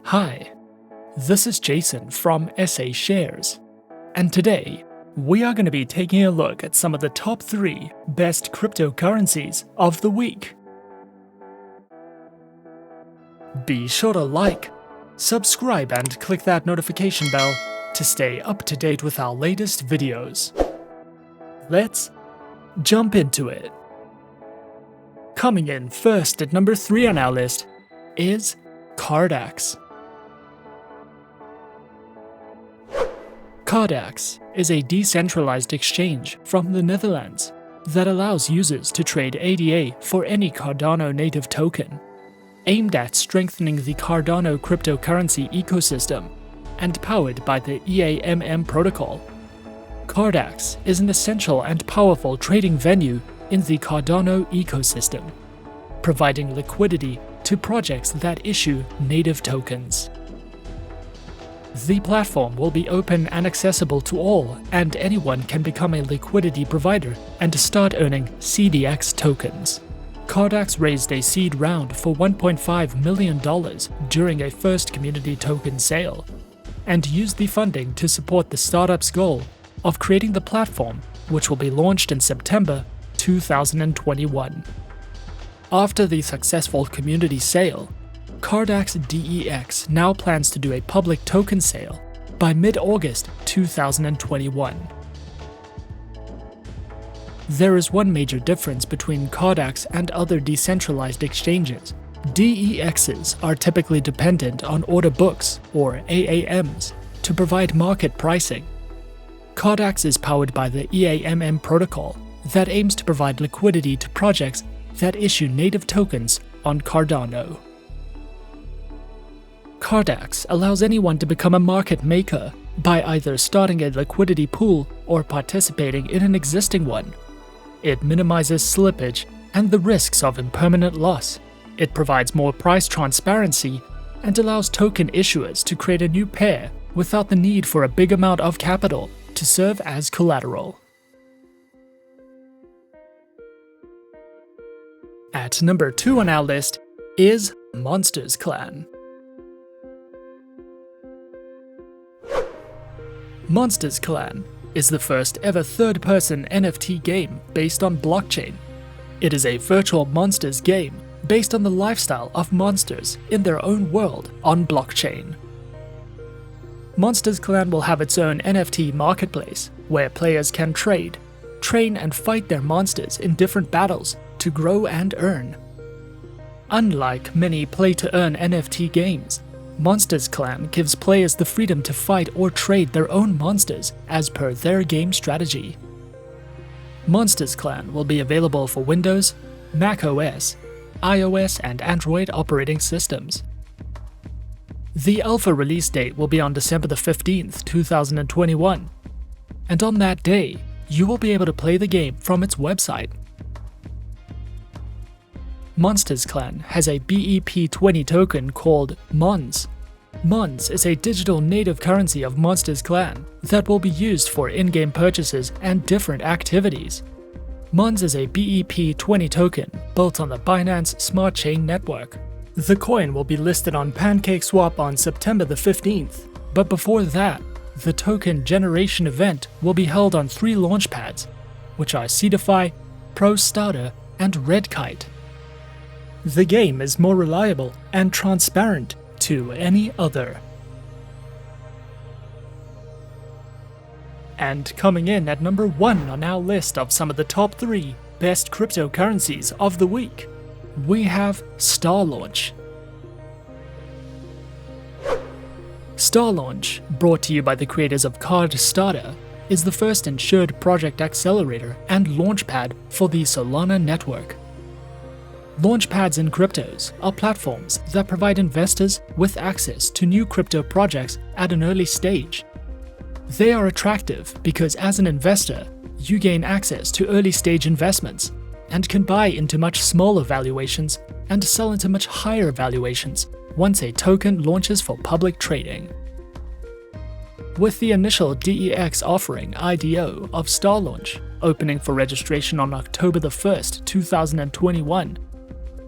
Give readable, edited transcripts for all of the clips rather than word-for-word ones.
Hi, this is Jason from SA Shares, and today we are going to be taking a look at some of the top 3 best cryptocurrencies of the week. Be sure to like, subscribe and click that notification bell to stay up to date with our latest videos. Let's jump into it. Coming in first at number 3 on our list is Cardax. Cardax is a decentralized exchange from the Netherlands that allows users to trade ADA for any Cardano Native Token, aimed at strengthening the Cardano cryptocurrency ecosystem and powered by the EAMM protocol. Cardax is an essential and powerful trading venue in the Cardano ecosystem, providing liquidity to projects that issue native tokens. The platform will be open and accessible to all, and anyone can become a liquidity provider and start earning CDX tokens. Cardax raised a seed round for $1.5 million during a first community token sale, and used the funding to support the startup's goal of creating the platform, which will be launched in September 2021. After the successful community sale, Cardax DEX now plans to do a public token sale by mid-August 2021. There is one major difference between Cardax and other decentralized exchanges. DEXs are typically dependent on order books, or AMMs, to provide market pricing. Cardax is powered by the EAMM protocol that aims to provide liquidity to projects that issue native tokens on Cardano. Cardax allows anyone to become a market maker by either starting a liquidity pool or participating in an existing one. It minimizes slippage and the risks of impermanent loss. It provides more price transparency and allows token issuers to create a new pair without the need for a big amount of capital to serve as collateral. At number 2 on our list is Monsters Clan. Monsters Clan is the first ever third-person NFT game based on blockchain. It is a virtual monsters game based on the lifestyle of monsters in their own world on blockchain. Monsters Clan will have its own NFT marketplace where players can trade, train and fight their monsters in different battles to grow and earn. Unlike many play-to-earn NFT games, Monsters Clan gives players the freedom to fight or trade their own monsters as per their game strategy. Monsters Clan will be available for Windows, Mac OS, iOS and Android operating systems. The alpha release date will be on December the 15th, 2021, and on that day, you will be able to play the game from its website. Monsters Clan has a BEP20 token called MONS. MONS is a digital native currency of Monsters Clan that will be used for in-game purchases and different activities. MONS is a BEP20 token built on the Binance Smart Chain network. The coin will be listed on PancakeSwap on September the 15th, but before that, the token generation event will be held on 3 launch pads, which are Seedify, ProStarter, and RedKite. The game is more reliable and transparent to any other. And coming in at number 1 on our list of some of the top 3 best cryptocurrencies of the week, we have Starlaunch. Starlaunch, brought to you by the creators of Cardax, is the first insured project accelerator and launchpad for the Solana network. Launchpads in cryptos are platforms that provide investors with access to new crypto projects at an early stage. They are attractive because as an investor, you gain access to early-stage investments and can buy into much smaller valuations and sell into much higher valuations once a token launches for public trading. With the initial DEX offering IDO of Starlaunch opening for registration on October the 1st, 2021,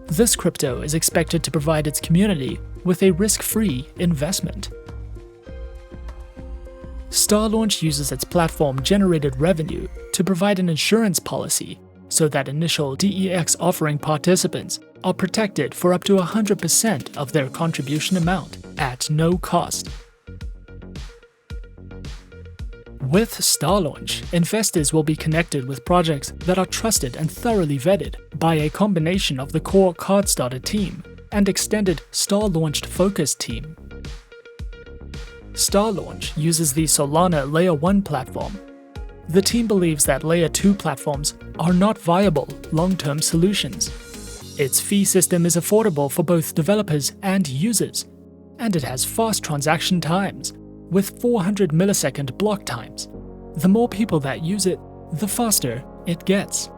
This crypto is expected to provide its community with a risk-free investment. Starlaunch uses its platform-generated revenue to provide an insurance policy so that initial DEX offering participants are protected for up to 100% of their contribution amount at no cost. With Starlaunch, investors will be connected with projects that are trusted and thoroughly vetted by a combination of the core Cardstarter team and extended Starlaunched Focus team. Starlaunch uses the Solana Layer 1 platform. The team believes that Layer 2 platforms are not viable long-term solutions. Its fee system is affordable for both developers and users, and it has fast transaction times, with 400 millisecond block times. The more people that use it, the faster it gets.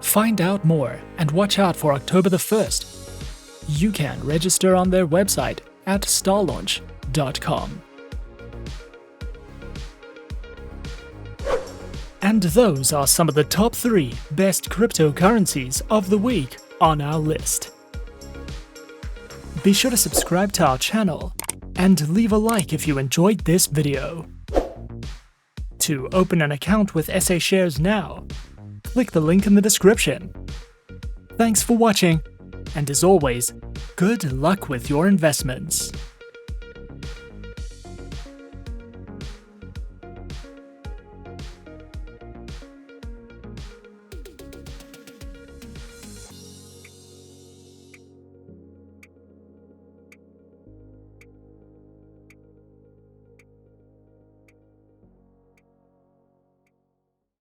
Find out more and watch out for October the 1st. You can register on their website at starlaunch.com. And those are some of the top 3 best cryptocurrencies of the week on our list. Be sure to subscribe to our channel and leave a like if you enjoyed this video. To open an account with SA Shares now, click the link in the description. Thanks for watching, and as always, good luck with your investments.